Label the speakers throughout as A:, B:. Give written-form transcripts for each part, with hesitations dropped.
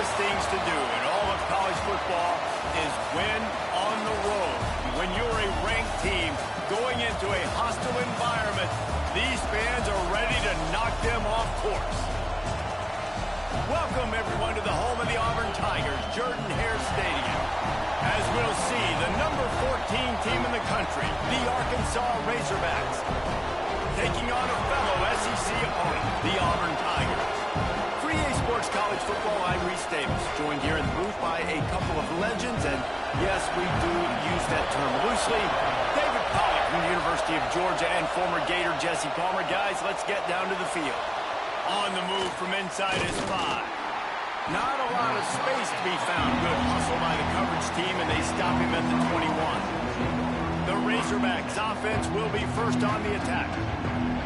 A: toughest things to do in all of college football is win on the road. When you're a ranked team going into a hostile environment, these fans are ready to knock them off course. Welcome, everyone, to the home of the Auburn Tigers, Jordan-Hare Stadium. As we'll see, the number 14 team in the country, the Arkansas Razorbacks, taking on a fellow SEC opponent, the Auburn Tigers. For EA Sports College Football, I'm Reese Davis, joined here in the booth by a couple of legends, and yes, we do use that term loosely. David Pollack from the University of Georgia and former Gator Jesse Palmer. Guys, let's get down to the field. On the move from inside his 5. Not a lot of space to be found. Good hustle by the coverage team, and they stop him at the 21. The Razorbacks offense will be first on the attack.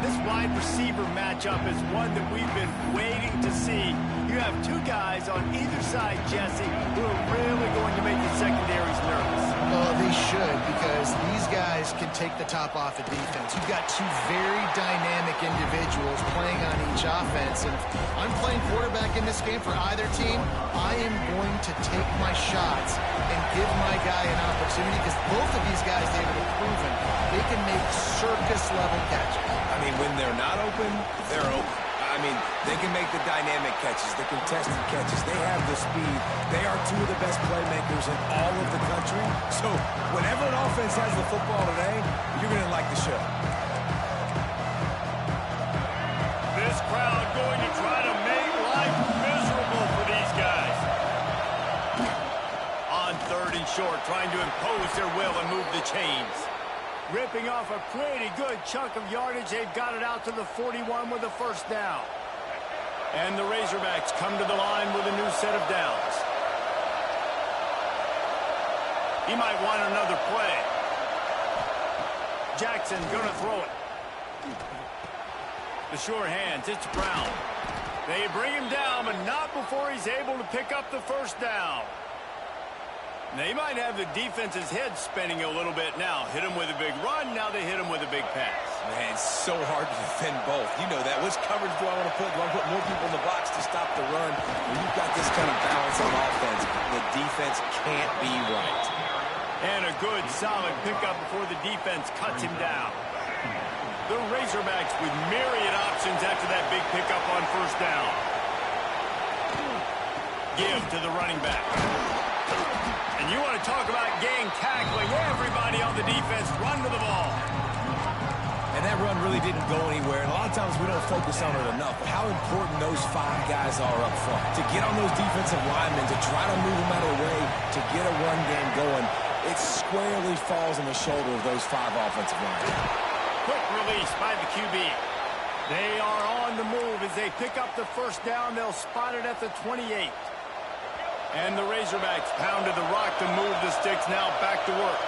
A: This wide receiver matchup is one that we've been waiting to see. You have two guys on either side, Jesse, who are really going to make the secondaries nervous.
B: Well, they should, because these guys can take the top off the defense. You've got two very dynamic individuals playing on each offense, and I'm playing quarterback in this game for either team. I am going to take my shots and give my guy an opportunity, because both of these guys, David, have proven they can make circus-level catches.
C: I mean, when they're not open, they're open. I mean, they can make the dynamic catches, the contested catches. They have the speed. They are two of the best playmakers in all of the country. So whenever an offense has the football today, you're going to like the show.
A: This crowd going to try to make life miserable for these guys. On 3rd and short, trying to impose their will and move the chains. Ripping off a pretty good chunk of yardage. They've got it out to the 41 with a first down. And the Razorbacks come to the line with a new set of downs. He might want another play. Jackson gonna throw it. The sure hands, it's Brown. They bring him down, but not before he's able to pick up the first down. They might have the defense's head spinning a little bit now. Hit him with a big run, now they hit him with a big pass.
C: Man, it's so hard to defend both. You know that. Which coverage do I want to put? Do I put more people in the box to stop the run? When you've got this kind of balance on offense, the defense can't be right.
A: And a good, solid pickup before the defense cuts him down. The Razorbacks with myriad options after that big pickup on first down. Give to the running back. And you want to talk about gang tackling. Everybody on the defense run to the ball.
C: And that run really didn't go anywhere. And a lot of times we don't focus on it enough. But how important those 5 guys are up front. To get on those defensive linemen, to try to move them out of the way, to get a run game going, it squarely falls on the shoulder of those 5 offensive linemen.
A: Quick release by the QB. They are on the move as they pick up the first down. They'll spot it at the 28. And the Razorbacks pounded the rock to move the sticks. Now back to work.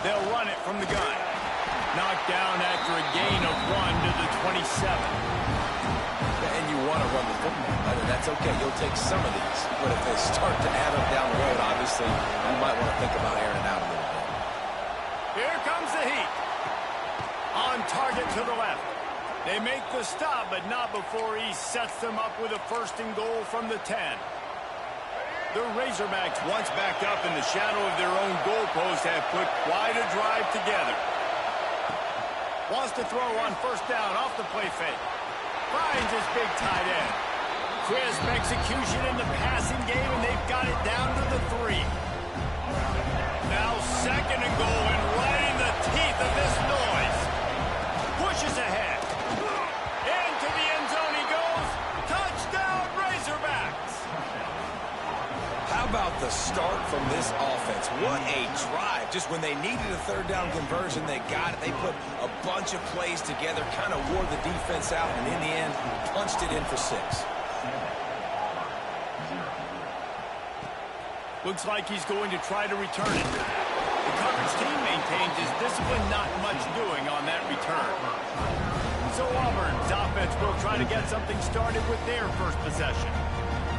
A: They'll run it from the gun. Knocked down after a gain of 1 to the 27.
C: And you want to run the football. That's okay. You'll take some of these. But if they start to add up down the road, obviously, you might want to think about airing it out a little bit.
A: Here comes the heat. On target to the left. They make the stop, but not before he sets them up with a 1st and goal from the 10. The Razorbacks, once backed up in the shadow of their own goalpost, have put quite a drive together. Wants to throw on first down off the play fake. Finds his big tight end. Crisp execution in the passing game, and they've got it down to the 3. Now 2nd and goal, and right in the teeth of this noise. Pushes ahead. Into the end zone he goes. Touchdown, Razorbacks.
C: How about the start from this offense? What a drive. Just when they needed a 3rd down conversion, they got it. They put a bunch of plays together, kind of wore the defense out, and in the end, punched it in for 6.
A: Looks like he's going to try to return it. The coverage team maintains his discipline, not much doing on that return. So Auburn's offense will try to get something started with their first possession.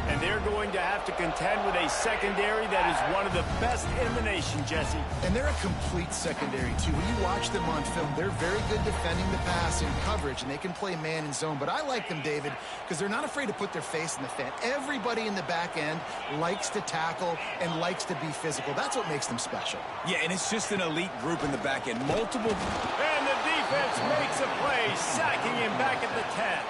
A: And they're going to have to contend with a secondary that is one of the best in the nation, Jesse.
B: And they're a complete secondary, too. When you watch them on film, they're very good defending the pass in coverage, and they can play man and zone. But I like them, David, because they're not afraid to put their face in the fan. Everybody in the back end likes to tackle and likes to be physical. That's what makes them special.
C: Yeah, and it's just an elite group in the back end. Multiple.
A: And the defense makes a play, sacking him back at the 10.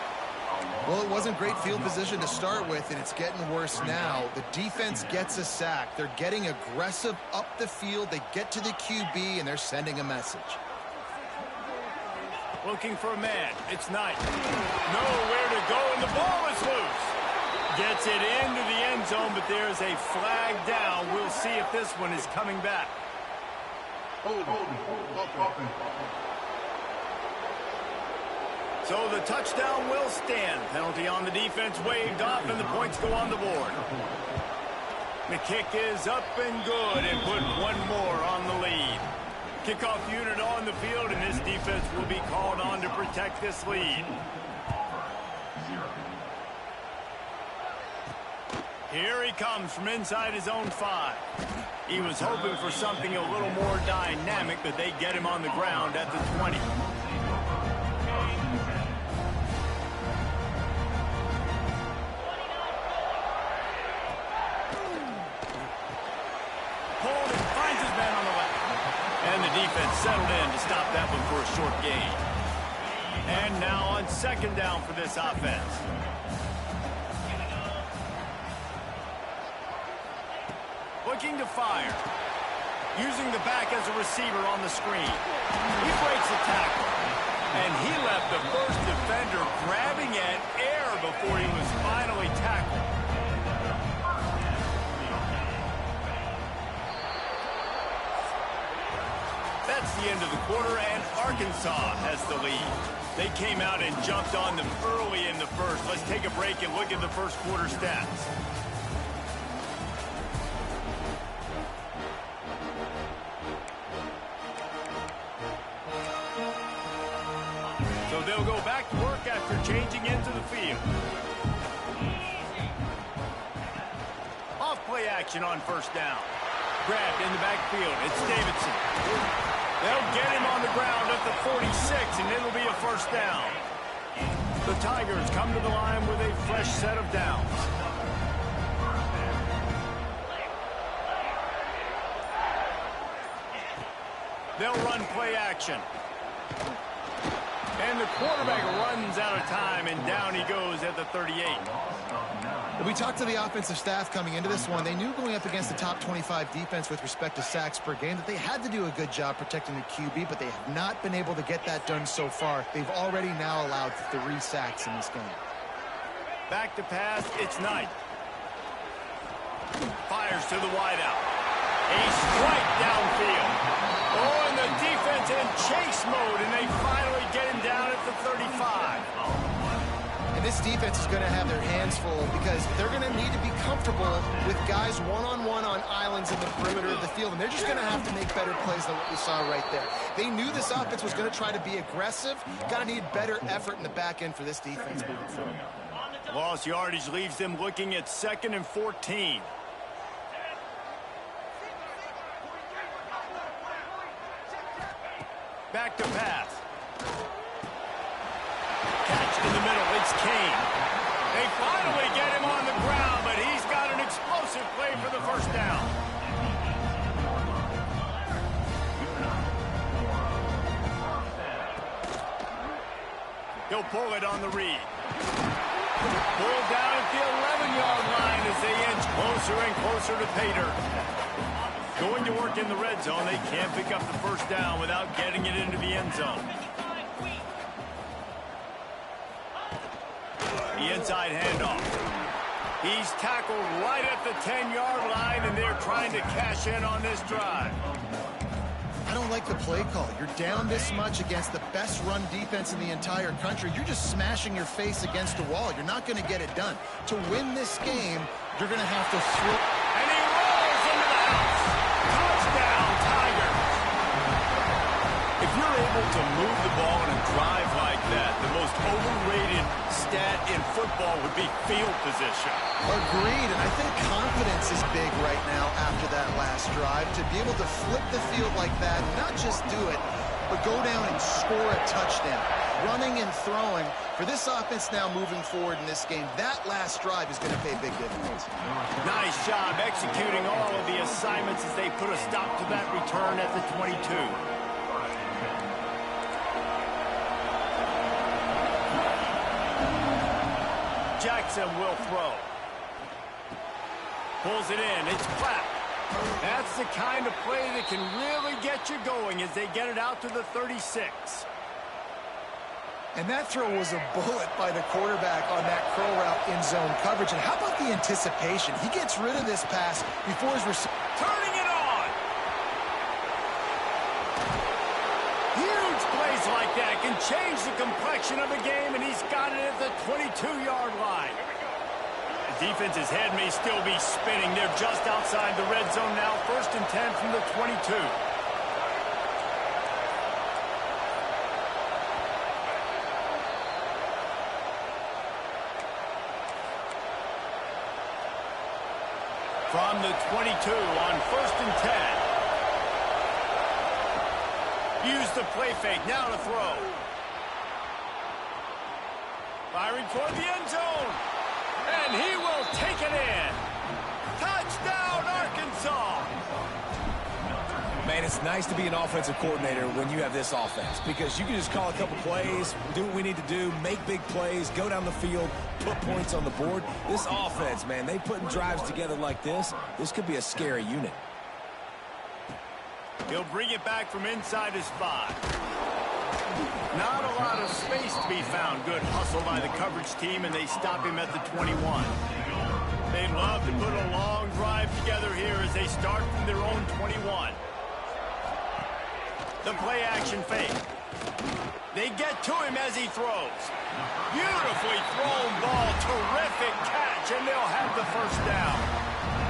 B: Well, it wasn't great field position to start with, and it's getting worse now. The defense gets a sack. They're getting aggressive up the field. They get to the QB, and they're sending a message.
A: Looking for a man. It's Knight. Nowhere to go, and the ball is loose. Gets it into the end zone, but there's a flag down. We'll see if this one is coming back. So the touchdown will stand. Penalty on the defense waved off, and the points go on the board. The kick is up and good, and put one more on the lead. Kickoff unit on the field, and this defense will be called on to protect this lead. Here he comes from inside his own 5. He was hoping for something a little more dynamic, but they get him on the ground at the 20. Defense settled in to stop that one for a short gain. And now on second down for this offense. Looking to fire. Using the back as a receiver on the screen. He breaks a tackle. And he left the first defender grabbing at air before he was finally tackled. That's the end of the quarter, and Arkansas has the lead. They came out and jumped on them early in the first. Let's take a break and look at the first quarter stats. So they'll go back to work after changing into the field. Off play action on first down. Grabbed in the backfield. It's Davidson. They'll get him on the ground at the 46, and it'll be a first down. The Tigers come to the line with a fresh set of downs. They'll run play action. And the quarterback runs out of time, and down he goes at the 38.
B: We talked to the offensive staff coming into this one. They knew going up against the top 25 defense with respect to sacks per game that they had to do a good job protecting the QB, but they have not been able to get that done so far. They've already now allowed 3 sacks in this game.
A: Back to pass, it's Knight. Fires to the wideout. A strike downfield. Oh, and the defense in chase mode, and they finally get him down at the 35.
B: And this defense is going to have their hands full because they're going to need to be comfortable with guys one-on-one on islands in the perimeter of the field. And they're just going to have to make better plays than what we saw right there. They knew this offense was going to try to be aggressive. Got to need better effort in the back end for this defense moving forward.
A: Lost yardage leaves them looking at 2nd and 14. Back to pass. Catch in the middle, it's Kane. They finally get him on the ground, but he's got an explosive play for the first down. He'll pull it on the read. Pulled down at the 11-yard line as they inch closer and closer to pay dirt. Going to work in the red zone, they can't pick up the first down without getting it into the end zone. The inside handoff. He's tackled right at the 10-yard line, and they're trying to cash in on this drive.
B: I don't like the play call. You're down this much against the best run defense in the entire country. You're just smashing your face against a wall. You're not going to get it done. To win this game, you're going to have to throw.
A: And he rolls into the house. Touchdown, Tigers. If you're able to move the ball in a drive like that, the most overrated stat in football would be field position.
B: Agreed, and I think confidence is big right now after that last drive. To be able to flip the field like that, not just do it, but go down and score a touchdown. Running and throwing, for this offense now moving forward in this game, that last drive is going to pay big dividends.
A: Nice job executing all of the assignments as they put a stop to that return at the 22. Jackson will throw. Pulls it in. It's Clapp. That's the kind of play that can really get you going as they get it out to the 36.
B: And that throw was a bullet by the quarterback on that curl route in zone coverage. And how about the anticipation? He gets rid of this pass before his receiver.
A: Turning it on. Huge plays like that can change the complexion of a game, and he's got it at the 22-yard line. The defense's head may still be spinning. They're just outside the red zone now. 1st and 10 from the 22. From the 22 on 1st and 10. Use the play fake. Now to throw. Firing toward the end zone. And he will take it in. Touchdown, Arkansas.
C: Man, it's nice to be an offensive coordinator when you have this offense because you can just call a couple plays, do what we need to do, make big plays, go down the field, put points on the board. This offense, man, they putting drives together like this could be a scary unit.
A: He'll bring it back from inside his 5. Not a lot of space to be found. Good hustle by the coverage team, and they stop him at the 21. They'd love to put a long drive together here as they start from their own 21. The play action fake. They get to him as he throws. Beautifully thrown ball. Terrific catch, and they'll have the 1st down.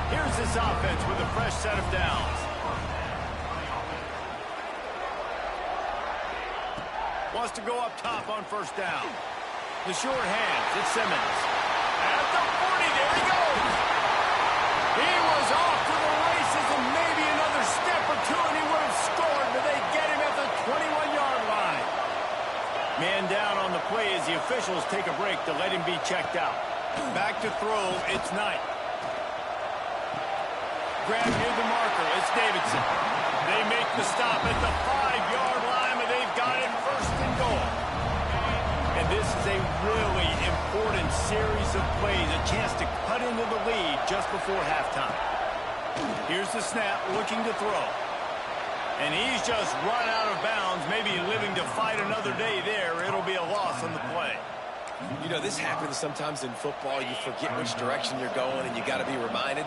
A: Here's this offense with a fresh set of downs. Wants to go up top on 1st down. The short hands. It's Simmons. At the 40, there he goes. He was off to the races and maybe another step or two and he would have scored, but they get him at the 21-yard line. Man down on the play as the officials take a break to let him be checked out. Back to throw, it's Knight. Grab near the marker, it's Davidson. They make the stop at the 5-yard line, but they've got it 1st and goal. And this is a really important series of plays, a chance to cut into the lead just before halftime. Here's the snap, looking to throw. And he's just run out of bounds, maybe living to fight another day there. It'll be a loss on the play.
C: You know, this happens sometimes in football. You forget which direction you're going, and you got to be reminded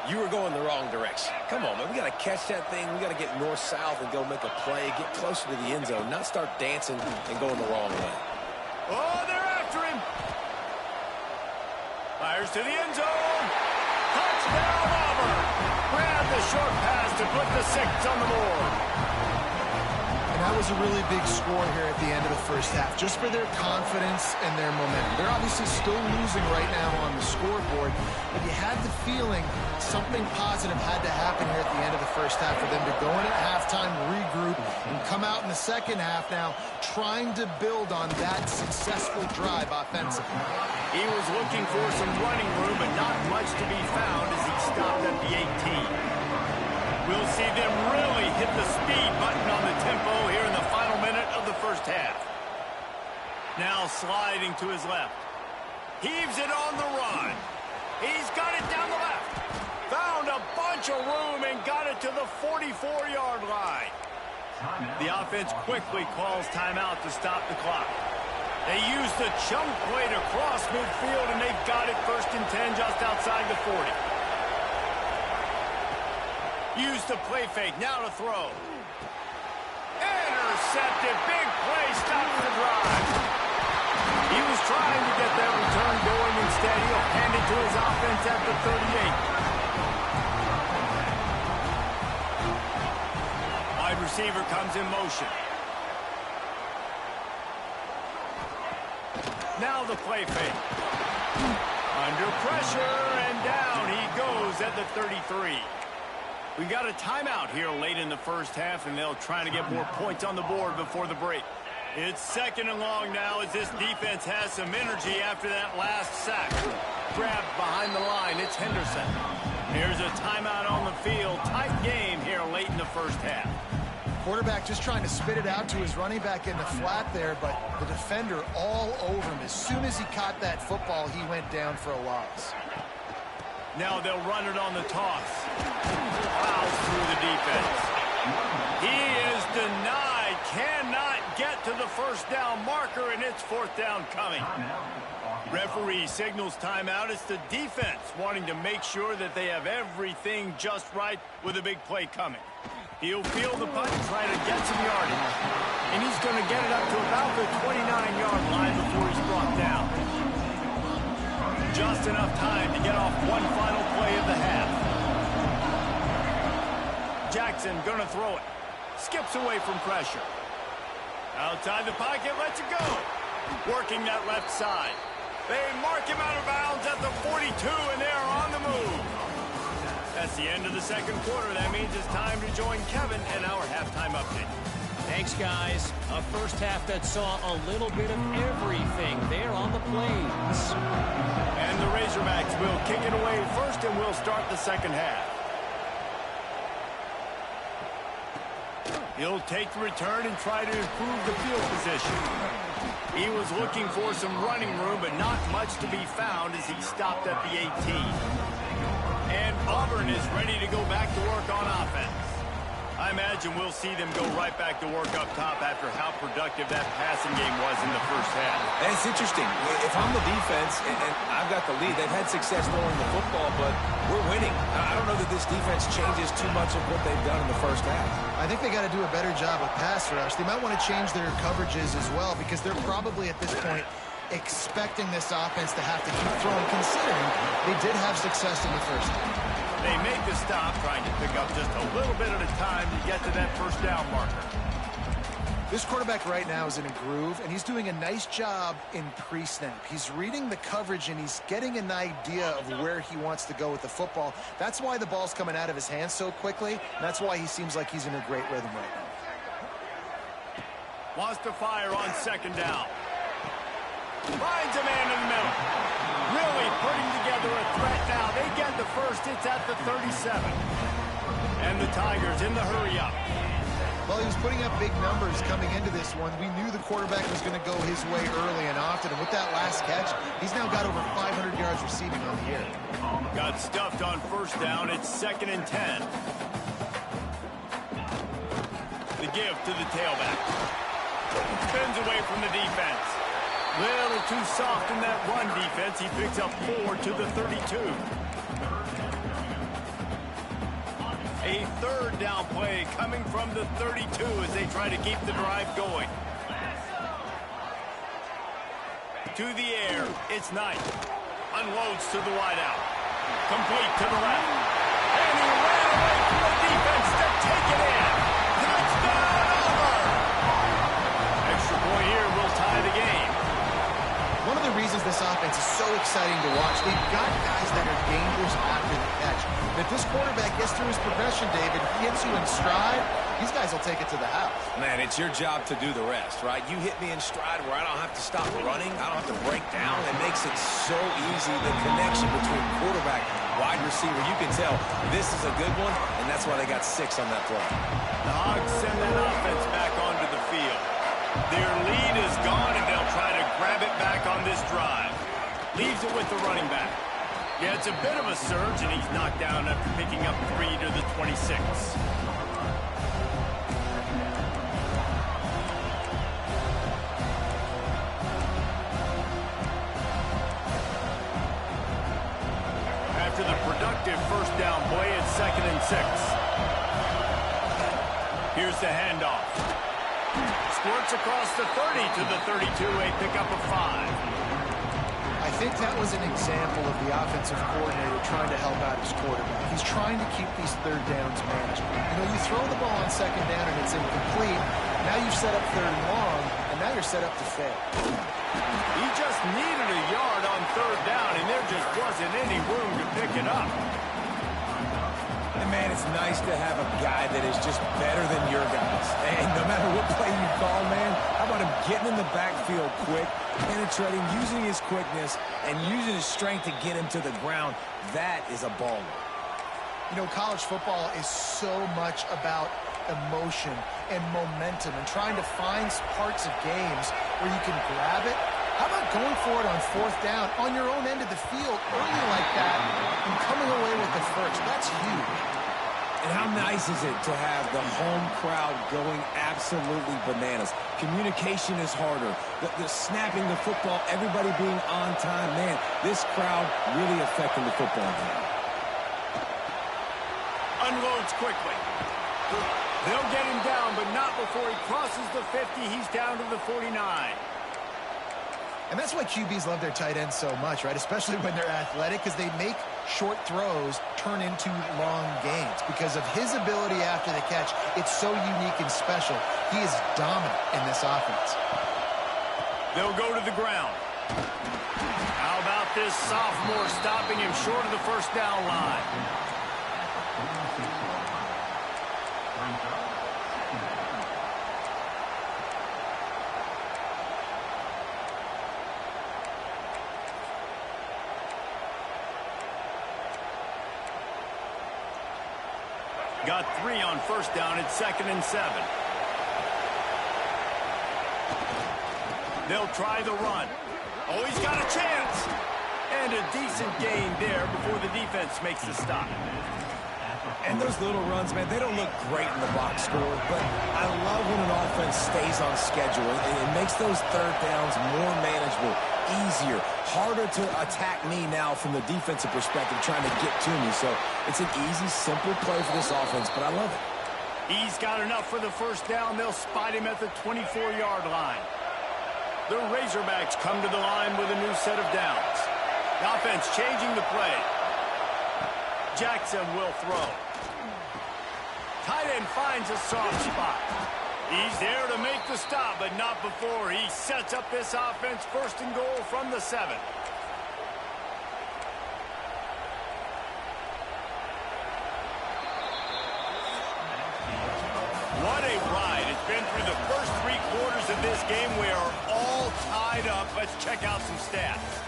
C: you were going the wrong direction. Come on, man. We got to catch that thing. We got to get north-south and go make a play, get closer to the end zone, not start dancing and going the wrong way.
A: Oh, they're after him. Fires to the end zone. Touchdown, Auburn. Grab the short pass to put the 6 on the board.
B: And that was a really big score here at the end of the 1st half, just for their confidence and their momentum. They're obviously still losing right now on the scoreboard, but you had the feeling something positive had to happen here at the end of the 1st half for them to go in at halftime, regroup, and come out in the 2nd half now trying to build on that successful drive offensively.
A: He was looking for some running room, but not much to be found as he stopped at the 18. We'll see them really hit the speed button on the tempo here in the final minute of the 1st half. Now sliding to his left. Heaves it on the run. He's got it down the left. Found a bunch of room and got it to the 44-yard line. The offense quickly calls timeout to stop the clock. They use the chunk play to cross midfield, and they've got it 1st and 10 just outside the 40. Use the play fake, now to throw. Intercepted, big play, stops the drive. He was trying to get that return going. Instead, he'll hand it to his offense at the 38. Wide receiver comes in motion. Now the play fake. Under pressure, and down he goes at the 33. We got a timeout here late in the first half, and they'll try to get more points on the board before the break. It's 2nd and long now as this defense has some energy after that last sack. Grabbed behind the line, it's Henderson. Here's a timeout on the field. Tight game here late in the first half.
B: Quarterback just trying to spit it out to his running back in the flat there, but the defender all over him. As soon as he caught that football, he went down for a loss.
A: Now they'll run it on the toss. Plows through the defense. He is denied. Cannot get to the first down marker, and it's 4th down coming. Referee signals timeout. It's the defense wanting to make sure that they have everything just right with a big play coming. He'll field the punt and try to get some yardage. And he's going to get it up to about the 29-yard line before he's brought down. Just enough time to get off one final play of the half. Jackson going to throw it. Skips away from pressure. Outside the pocket, lets it go. Working that left side. They mark him out of bounds at the 42, and they're on the move. That's the end of the second quarter. That means it's time to join Kevin and our halftime update.
D: Thanks, guys. A first half that saw a little bit of everything there on the plains.
A: And the Razorbacks will kick it away first, and we'll start the second half. He'll take the return and try to improve the field position. He was looking for some running room, but not much to be found as he stopped at the 18. And Auburn is ready to go back to work on offense. I imagine we'll see them go right back to work up top after how productive that passing game was in the first half.
C: And it's interesting. If I'm the defense and I've got the lead, they've had success throwing the football, but we're winning. I don't know that this defense changes too much of what they've done in the first half.
B: I think they got to do a better job of pass rush. They might want to change their coverages as well, because they're probably at this point expecting this offense to have to keep throwing, considering they did have success in the first half.
A: They make the stop, trying to pick up just a little bit at a time to get to that first down marker.
B: This quarterback right now is in a groove, and he's doing a nice job in pre-snap. He's reading the coverage, and he's getting an idea of where he wants to go with the football. That's why the ball's coming out of his hands so quickly, and that's why he seems like he's in a great rhythm right now.
A: Wants to fire on second down. Finds a man in the middle. Really putting together a threat now. They get the first. It's at the 37. And the Tigers in the hurry up.
B: Well, he was putting up big numbers coming into this one. We knew the quarterback was going to go his way early and often. And with that last catch, he's now got over 500 yards receiving on the year.
A: Got stuffed on first down. It's 2nd and 10. The give to the tailback. Spins away from the defense. Little too soft in that run defense. He picks up 4 to the 32. A 3rd down play coming from the 32 as they try to keep the drive going. To the air, it's Knight. Unloads to the wideout. Complete to the left. And he ran away from the defense to take it in. Touchdown, Auburn! Extra point here will tie the game.
B: One of the reasons this offense is so exciting to watch, they've got guys that are dangerous after the catch. And if this quarterback gets through his progression, David, hits you in stride, these guys will take it to the house.
C: Man, it's your job to do the rest, right? You hit me in stride where I don't have to stop running. I don't have to break down. It makes it so easy, the connection between quarterback, wide receiver. You can tell this is a good one, and that's why they got 6 on that play.
A: The Hogs send that offense back onto the field. Their lead is gone, and they'll try to grab it back on this drive. Leaves it with the running back. Yeah, it's a bit of a surge, and he's knocked down after picking up 3 to the 26. After the productive first down play, it's 2nd and 6. Here's the handoff. Squirts across the 30 to the 32, a pickup of 5.
B: I think that was an example of the offensive coordinator trying to help out his quarterback. He's trying to keep these 3rd downs manageable. You know, you throw the ball on 2nd down and it's incomplete. Now you've set up 3rd and long, and now you're set up to fail.
A: He just needed a yard on third down, and there just wasn't any room to pick it up.
C: And man, it's nice to have a guy that is just better than your guys. And no matter what play you call, man, how about him getting in the backfield quick, penetrating, using his quickness, and using his strength to get him to the ground? That is a baller.
B: You know, college football is so much about emotion and momentum and trying to find parts of games where you can grab it. How about going for it on fourth down on your own end of the field early like that and coming away with the first? That's huge.
C: And how nice is it to have the home crowd going absolutely bananas? Communication is harder. The snapping the football, everybody being on time. Man, this crowd really affecting the football game.
A: Unloads quickly. They'll get him down, but not before he crosses the 50. He's down to the 49.
B: And that's why QBs love their tight ends so much, right? Especially when they're athletic, because they make short throws turn into long gains. Because of his ability after the catch, it's so unique and special. He is dominant in this offense.
A: They'll go to the ground. How about this sophomore stopping him short of the first down line? Got 3 on first down at 2nd and 7. They'll try the run. Oh, he's got a chance. And a decent gain there before the defense makes the stop.
C: And those little runs, man, they don't look great in the box score, but I love when an offense stays on schedule, and it makes those third downs more manageable, easier, harder to attack me now from the defensive perspective trying to get to me. So it's an easy, simple play for this offense, but I love it.
A: He's got enough for the first down. They'll spot him at the 24-yard line. The Razorbacks come to the line with a new set of downs. The offense changing the play. Jackson will throw. Tight end finds a soft spot. He's there to make the stop, but not before he sets up this offense. 1st and goal from the 7. What a ride. It's been through the first 3 quarters of this game. We are all tied up. Let's check out some stats.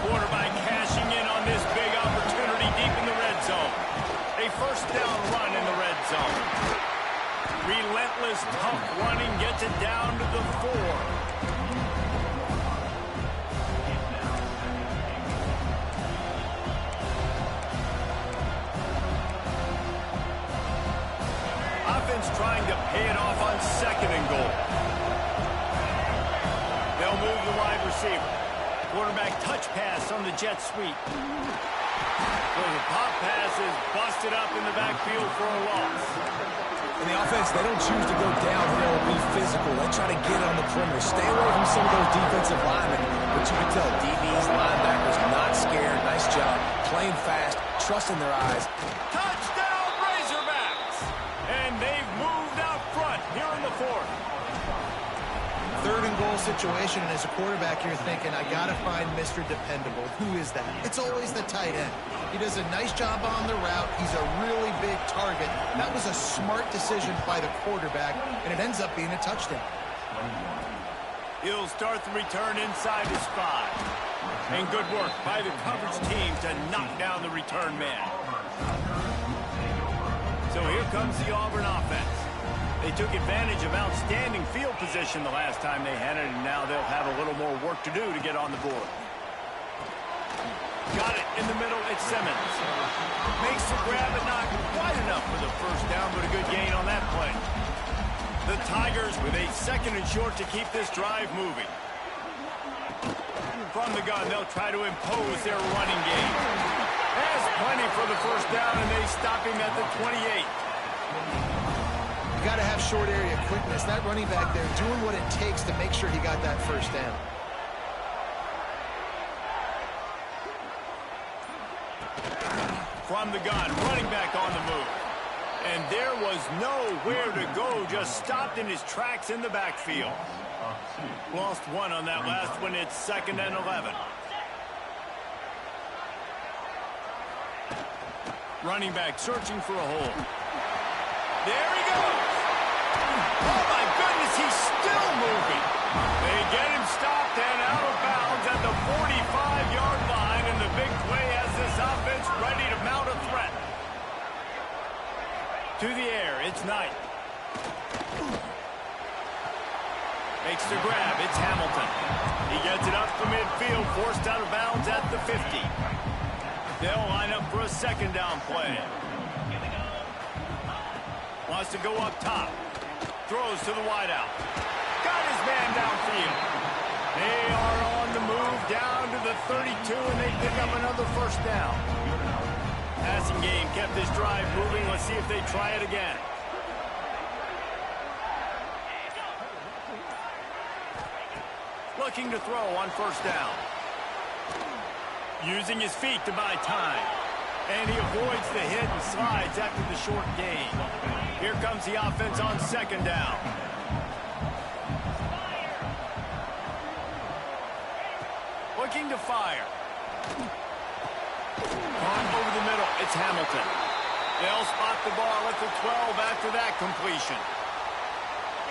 A: Quarterback cashing in on this big opportunity deep in the red zone. A first down run in the red zone. Relentless, tough running gets it down to the 4. Offense trying to pay it off on 2nd and goal. They'll move the wide receiver. Quarterback touch pass on the jet sweep. So the pop pass is busted up in the backfield for a loss.
C: And the offense, they don't choose to go downhill and be physical. They try to get on the perimeter. Stay away from some of those defensive linemen. But you can tell DBs, linebackers, not scared. Nice job. Playing fast, trusting their eyes.
A: Touchdown, Razorbacks! And they've moved out front here in the 4th.
B: 3rd and goal situation, and as a quarterback, you're thinking, I got to find Mr. Dependable. Who is that? It's always the tight end. He does a nice job on the route. He's a really big target. That was a smart decision by the quarterback, and it ends up being a touchdown.
A: He'll start the return inside his 5. And good work by the coverage team to knock down the return man. So here comes the Auburn offense. They took advantage of outstanding field position the last time they had it, and now they'll have a little more work to do to get on the board. Got it in the middle, it's Simmons. Makes the grab, but not quite enough for the first down, but a good gain on that play. The Tigers with a 2nd and short to keep this drive moving. From the gun, they'll try to impose their running game. Has plenty for the first down, and they stop him at the 28.
B: Got to have short area quickness. That running back there doing what it takes to make sure he got that first down.
A: from the gun, running back on the move. And there was nowhere to go, just stopped in his tracks in the backfield. Lost one on that last one. It's 2nd and 11. Running back searching for a hole. There he goes. Oh, my goodness, he's still moving. They get him stopped and out of bounds at the 45-yard line, and the big play has this offense ready to mount a threat. To the air, it's Knight. Makes the grab, it's Hamilton. He gets it up to midfield, forced out of bounds at the 50. They'll line up for a 2nd down play. Wants to go up top. Throws to the wideout. Got his man downfield. They are on the move down to the 32, and they pick up another 1st down. Passing game kept this drive moving. Let's see if they try it again. Looking to throw on 1st down. Using his feet to buy time. And he avoids the hit and slides after the short gain. Here comes the offense on 2nd down. Looking to fire. On over the middle, it's Hamilton. They'll spot the ball at the 12 after that completion.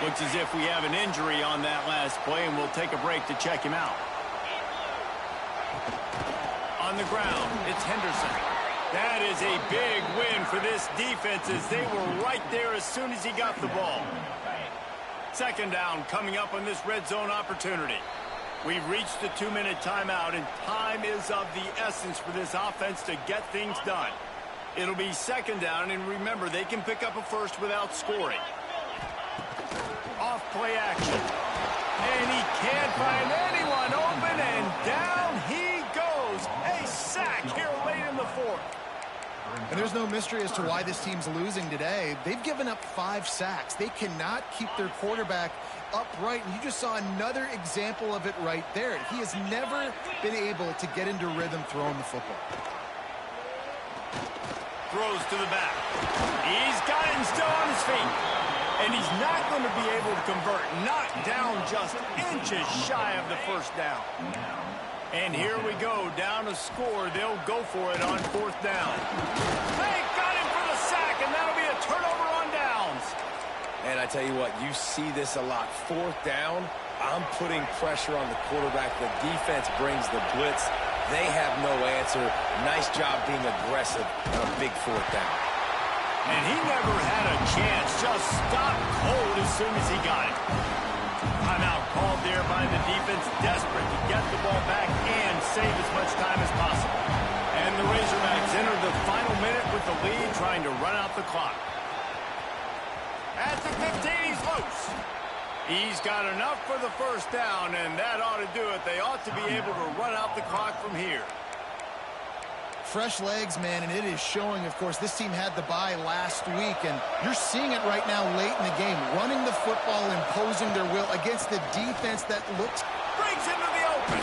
A: Looks as if we have an injury on that last play, and we'll take a break to check him out. On the ground, it's Henderson. That is a big win for this defense, as they were right there as soon as he got the ball. 2nd down coming up on this red zone opportunity. We've reached the 2-minute timeout, and time is of the essence for this offense to get things done. It'll be 2nd down, and remember, they can pick up a 1st without scoring. Off play action. And he can't find anyone open, and down he goes. A sack here late in the 4th.
B: And there's no mystery as to why this team's losing today. They've given up 5 sacks. They cannot keep their quarterback upright, and you just saw another example of it right there. He has never been able to get into rhythm throwing the football.
A: Throws to the back. He's got it and still on his feet. And he's not going to be able to convert. Knocked down just inches shy of the 1st down. And here we go, down a score. They'll go for it on 4th down. They got him for the sack, and that'll be a turnover on downs.
C: And I tell you what, you see this a lot. 4th down, I'm putting pressure on the quarterback. The defense brings the blitz. They have no answer. Nice job being aggressive on a big 4th down.
A: And he never had a chance. Just stopped cold as soon as he got it. Timeout called there by the defense, desperate to get the ball back and save as much time as possible. And the Razorbacks enter the final minute with the lead, trying to run out the clock. At the 15, he's loose. He's got enough for the 1st down, and that ought to do it. They ought to be able to run out the clock from here.
B: Fresh legs, man, and it is showing. Of course, this team had the bye last week, and you're seeing it right now late in the game. Running the football, imposing their will against the defense that looks...
A: Brings him to the open.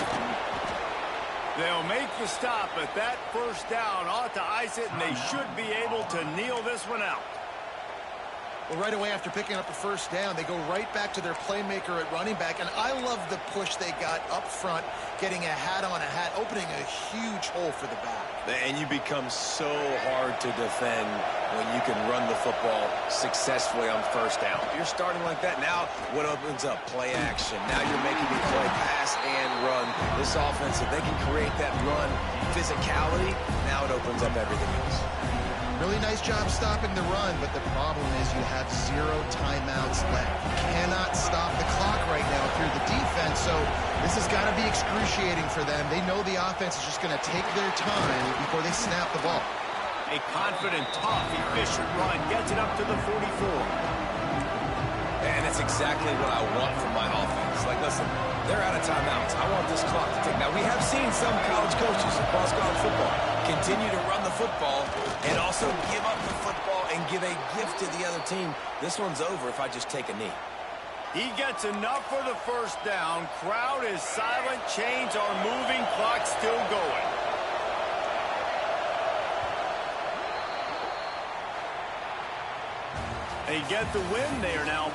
A: They'll make the stop, but that 1st down ought to ice it, and they should be able to kneel this one out.
B: Well, right away after picking up the 1st down, they go right back to their playmaker at running back, and I love the push they got up front, getting a hat on a hat, opening a huge hole for the back.
C: And you become so hard to defend when you can run the football successfully on 1st down. You're starting like that. Now, what opens up? Play action. Now you're making me play pass and run. This offense, if they can create that run physicality, now it opens up everything else.
B: Really nice job stopping the run, but the problem is you have 0 timeouts left. You cannot stop the clock right now if you're the defense, so this has got to be excruciating for them. They know the offense is just going to take their time before they snap the ball.
A: A confident, tough, efficient run gets it up to the 44.
C: And it's exactly what I want from my offense. Like, listen, they're out of timeouts. I want this clock to tick. Now, we have seen some college coaches across college football continue to run the football and also give up the football and give a gift to the other team. This one's over if I just take a knee.
A: He gets enough for the 1st down. Crowd is silent. Chains are moving. Clock still going. They get the win. They are now